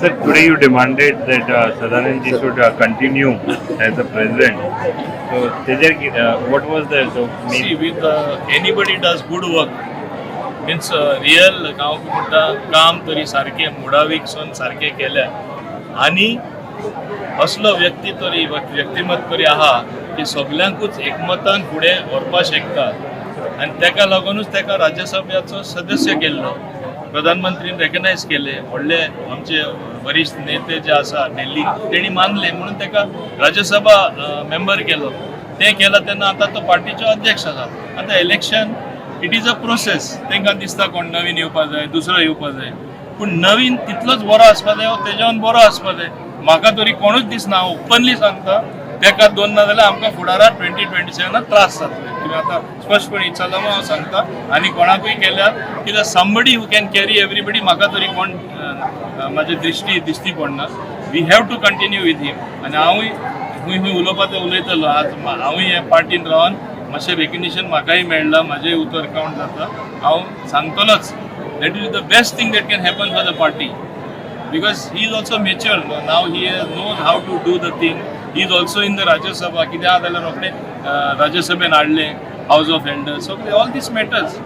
Sir, today you demanded that Sadanand should continue as the president. So, what was that? So, See, with anybody does good work, means real गांव म्हणटा काम तरी सारखे मुडावीक सोन सारखे केल्या आणि असलो व्यक्ती तरी व्यक्तिमत्व तरी आहा की सगळ्यांकूच एकमतान फुडें व्हरपा शकता आणि तेका लागूनच तेका राज्यसभेचो सदस्य केल्लो प्रधानमंत्रीन रेकग्नायज केले व्हडले आमचे वरिष्ठ नेते जे आसा दिल्ली तेणी मानले म्हणून तेका राज्यसभा मेंबर केलो ते केलं तेन्ना आता तो पार्टीचो अध्यक्ष आसा आता election it is a process तांकां दिसता कोण नवीन येवपा जाय दुसरो येवपा जाय पूण नवीन तितलोच बरो आसपा जाय तेज्यावन बरो आसपा जाय म्हाका तरी कोणूच दिसना हांव ओपनली सांगता तेका दोन ना जाल्यार आमकां फुडाराक 2027 त्रास जातले तुमी आतां स्पश्टपणे इच्छालो हांव सांगता आनी कोणाकूय केल्यार कित्याक somebody who can carry everybody म्हाका तरी कोण म्हाजे दिश्टी पडना we have to continue with him आनी हांवूय खंय उलोवपाचें उलयतलो आज हांवूय हे पार्टीन रावन मातशें रेकग्निशन म्हाकाय मेळ्ळां म्हाजेय उतर कावंट जाता हांव सांगतलोच that is the best thing that can happen for the party because he is also mature now he knows how to do the thing he is also in the Rajya Sabha कित्याक जाल्यार रोखडें राज्यसभेन हाडलें house of elders so all these matters